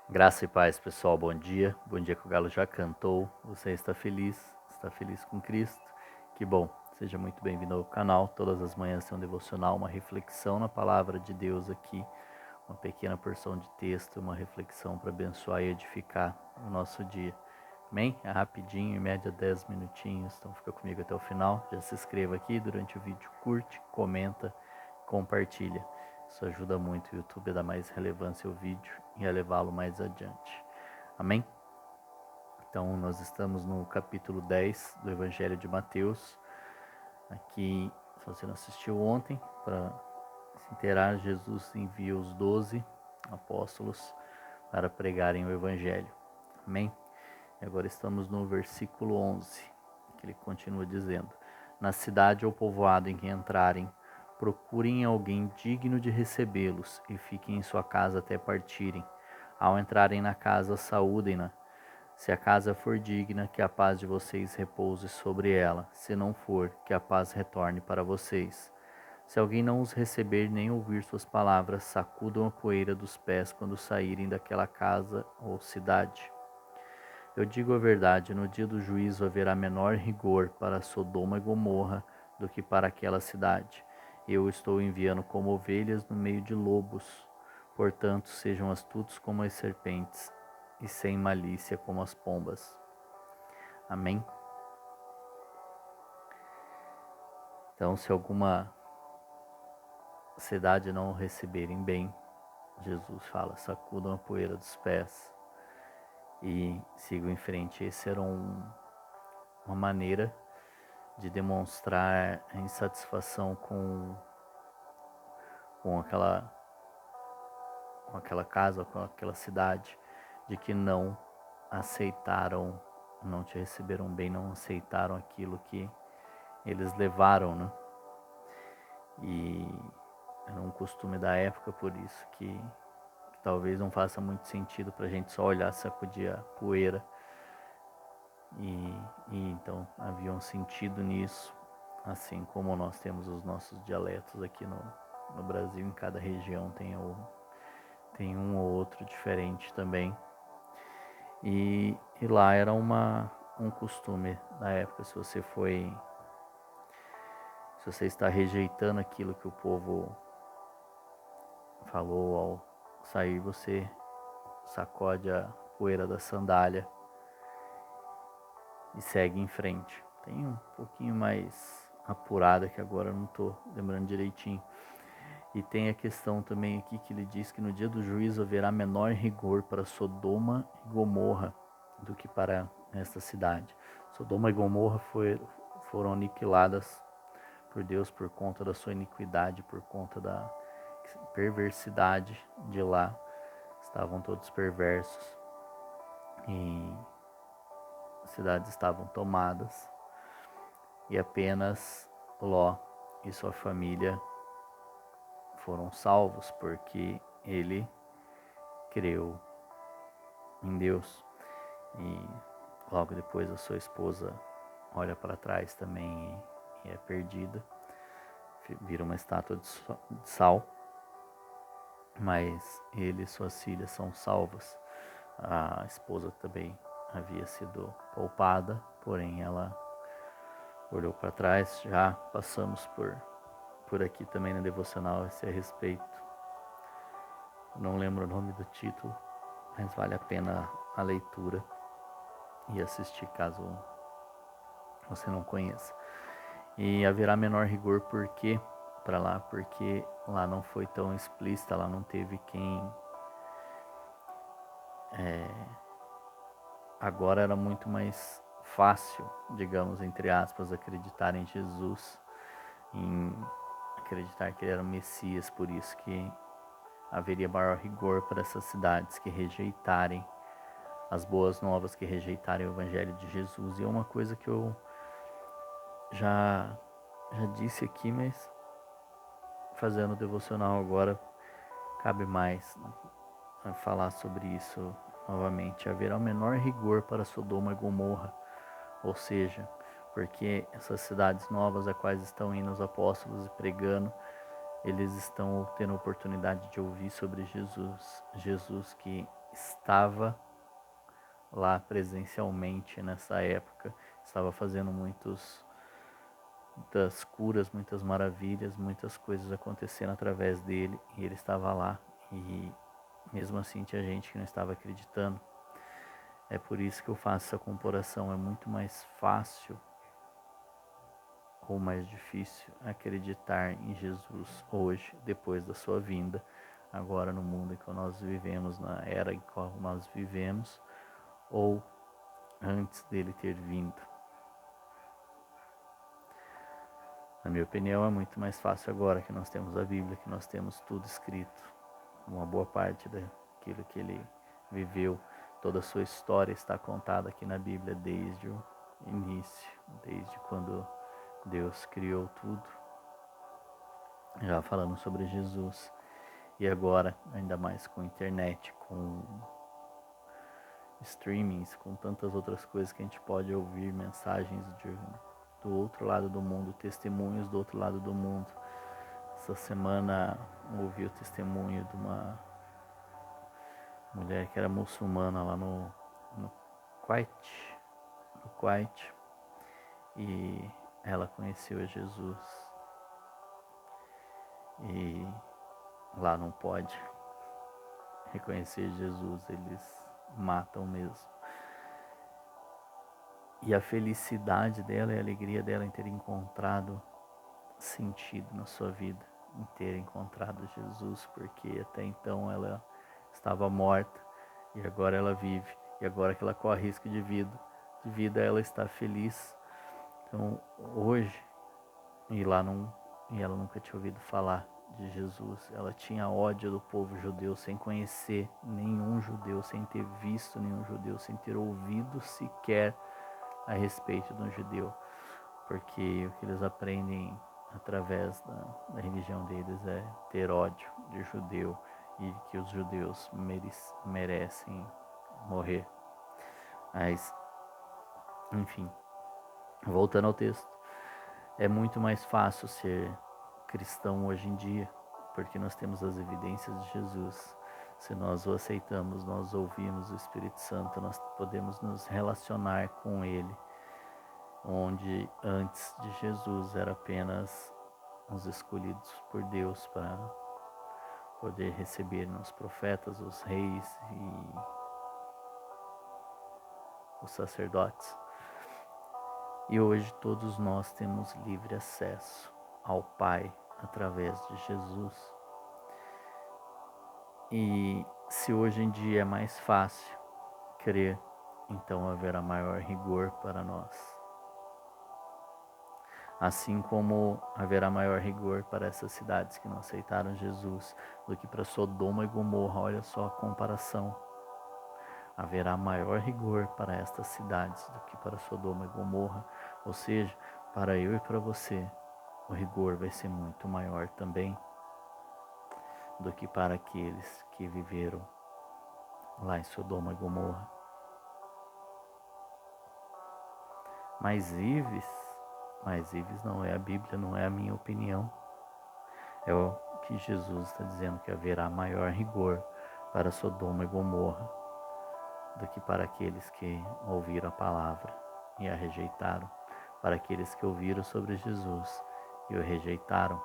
Graça e paz, pessoal. Bom dia. Bom dia que o galo já cantou. Você está feliz? Está feliz com Cristo? Que bom. Seja muito bem-vindo ao canal. Todas as manhãs tem um devocional, uma reflexão na palavra de Deus aqui, uma pequena porção de texto, uma reflexão para abençoar e edificar o nosso dia. Amém? É rapidinho, em média 10 minutinhos. Então fica comigo até o final. Já se inscreva aqui durante o vídeo, curte, comenta, compartilha. Isso ajuda muito o YouTube a dar mais relevância ao vídeo e a levá-lo mais adiante. Amém? Então, nós estamos no capítulo 10 do Evangelho de Mateus. Aqui, se você não assistiu ontem, para se inteirar, Jesus envia os 12 apóstolos para pregarem o Evangelho. Amém? E agora estamos no versículo 11, que ele continua dizendo: Na cidade ou povoado em que entrarem, procurem alguém digno de recebê-los e fiquem em sua casa até partirem. Ao entrarem na casa, saúdem-na. Se a casa for digna, que a paz de vocês repouse sobre ela. Se não for, que a paz retorne para vocês. Se alguém não os receber nem ouvir suas palavras, sacudam a poeira dos pés quando saírem daquela casa ou cidade. Eu digo a verdade, no dia do juízo haverá menor rigor para Sodoma e Gomorra do que para aquela cidade. Eu estou enviando como ovelhas no meio de lobos. Portanto, sejam astutos como as serpentes e sem malícia como as pombas. Amém? Então, se alguma cidade não o receberem bem, Jesus fala, sacudam a poeira dos pés e sigam em frente. Essa era uma maneira de demonstrar a insatisfação com aquela casa, com aquela cidade, de que não aceitaram, não te receberam bem, não aceitaram aquilo que eles levaram, né? E era um costume da época, por isso que talvez não faça muito sentido para a gente só olhar, sacudir a poeira. E então havia um sentido nisso, assim como nós temos os nossos dialetos aqui no Brasil, em cada região tem um ou outro diferente também. E lá era um costume da época, se você está rejeitando aquilo que o povo falou ao sair, você sacode a poeira da sandália e segue em frente. Tem um pouquinho mais apurada que agora eu não estou lembrando direitinho. E tem a questão também aqui que ele diz que no dia do juízo haverá menor rigor para Sodoma e Gomorra do que para esta cidade. Sodoma e Gomorra foram aniquiladas por Deus por conta da sua iniquidade, por conta da perversidade de lá. Estavam todos perversos e as cidades estavam tomadas e apenas Ló e sua família foram salvos porque ele creu em Deus. E logo depois a sua esposa olha para trás também e é perdida, vira uma estátua de sal, mas ele e suas filhas são salvas. A esposa também havia sido poupada, porém ela olhou para trás. Já passamos por aqui também na devocional a esse respeito. Não lembro o nome do título, mas vale a pena a leitura e assistir caso você não conheça. E haverá menor rigor porque lá não foi tão explícita, lá não teve quem. Agora era muito mais fácil, digamos, entre aspas, acreditar em Jesus, em acreditar que ele era o Messias, por isso que haveria maior rigor para essas cidades que rejeitarem as boas novas, que rejeitarem o Evangelho de Jesus. E é uma coisa que eu já disse aqui, mas fazendo o devocional agora cabe mais falar sobre isso novamente. Haverá o menor rigor para Sodoma e Gomorra, ou seja, porque essas cidades novas a quais estão indo os apóstolos e pregando, eles estão tendo a oportunidade de ouvir sobre Jesus que estava lá presencialmente nessa época, estava fazendo muitas curas, muitas maravilhas, muitas coisas acontecendo através dele, e ele estava lá, e mesmo assim tinha gente que não estava acreditando. É por isso que eu faço essa comparação. É muito mais fácil ou mais difícil acreditar em Jesus hoje, depois da sua vinda, agora no mundo em que nós vivemos, na era em que nós vivemos, ou antes dele ter vindo. Na minha opinião, é muito mais fácil agora que nós temos a Bíblia, que nós temos tudo escrito, uma boa parte daquilo que ele viveu, toda a sua história está contada aqui na Bíblia desde o início, desde quando Deus criou tudo, já falando sobre Jesus. E agora, ainda mais com internet, com streamings, com tantas outras coisas que a gente pode ouvir mensagens do outro lado do mundo, testemunhos do outro lado do mundo. Essa semana ouvi o testemunho de uma mulher que era muçulmana lá no Kuwait, e ela conheceu Jesus, e lá não pode reconhecer Jesus, eles matam mesmo. E a felicidade dela e a alegria dela em ter encontrado sentido na sua vida, em ter encontrado Jesus, porque até então ela estava morta e agora ela vive, e agora que ela corre risco de vida ela está feliz. Então hoje, e ela nunca tinha ouvido falar de Jesus, ela tinha ódio do povo judeu, sem conhecer nenhum judeu, sem ter visto nenhum judeu, sem ter ouvido sequer a respeito de um judeu, porque o que eles aprendem através da religião deles é ter ódio de judeu e que os judeus merecem morrer. Mas, enfim, voltando ao texto, é muito mais fácil ser cristão hoje em dia, porque nós temos as evidências de Jesus. Se nós o aceitamos, nós ouvimos o Espírito Santo, nós podemos nos relacionar com Ele, onde antes de Jesus era apenas os escolhidos por Deus para poder receber os profetas, os reis e os sacerdotes. E hoje todos nós temos livre acesso ao Pai através de Jesus. E se hoje em dia é mais fácil crer, então haverá maior rigor para nós. Assim como haverá maior rigor para essas cidades que não aceitaram Jesus do que para Sodoma e Gomorra. Olha só a comparação. Haverá maior rigor para estas cidades do que para Sodoma e Gomorra. Ou seja, para eu e para você, o rigor vai ser muito maior também do que para aqueles que viveram lá em Sodoma e Gomorra. Mas Ives não é a Bíblia, não é a minha opinião. É o que Jesus está dizendo, que haverá maior rigor para Sodoma e Gomorra do que para aqueles que ouviram a palavra e a rejeitaram, para aqueles que ouviram sobre Jesus e o rejeitaram.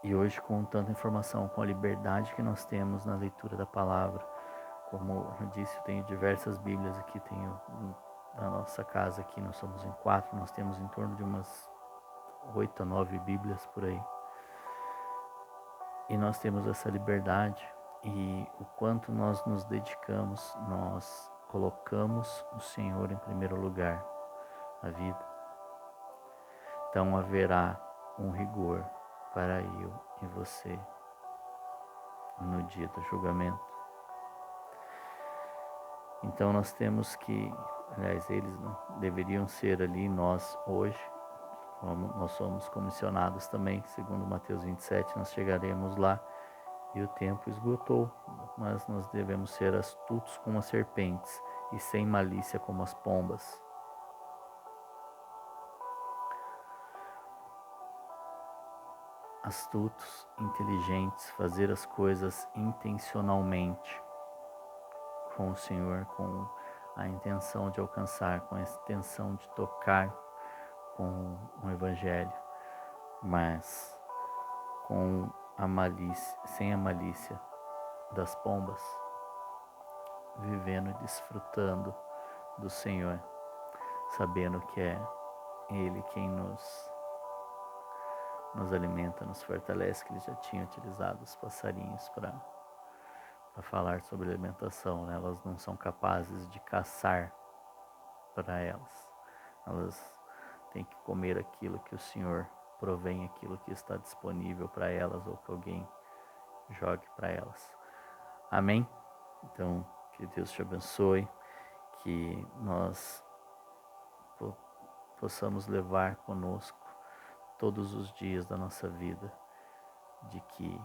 E hoje, com tanta informação, com a liberdade que nós temos na leitura da palavra, como eu disse, eu tenho diversas Bíblias aqui, tenho na nossa casa aqui, nós somos em 4, nós temos em torno de umas 8 a 9 Bíblias por aí. E nós temos essa liberdade, e o quanto nós nos dedicamos, nós colocamos o Senhor em primeiro lugar na vida. Então haverá um rigor para eu e você no dia do julgamento. Então nós temos que, aliás, eles não deveriam ser ali, nós hoje, como nós somos comissionados também, segundo Mateus 27, nós chegaremos lá e o tempo esgotou, mas nós devemos ser astutos como as serpentes e sem malícia como as pombas. astutos, inteligentes, fazer as coisas intencionalmente com o Senhor, com a intenção de alcançar, com a intenção de tocar com o Evangelho, mas com a malícia, sem a malícia das pombas, vivendo e desfrutando do Senhor, sabendo que é Ele quem nos alimenta, nos fortalece, que Ele já tinha utilizado os passarinhos para falar sobre alimentação, né? Elas não são capazes de caçar para elas. Elas têm que comer aquilo que o Senhor provém, aquilo que está disponível para elas ou que alguém jogue para elas. Amém? Então, que Deus te abençoe, que nós possamos levar conosco todos os dias da nossa vida, de que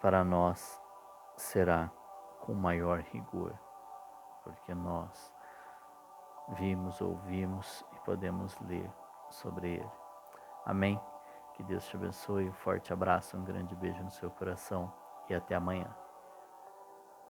para nós será com maior rigor, porque nós vimos, ouvimos e podemos ler sobre ele. Amém? Que Deus te abençoe, um forte abraço, um grande beijo no seu coração e até amanhã.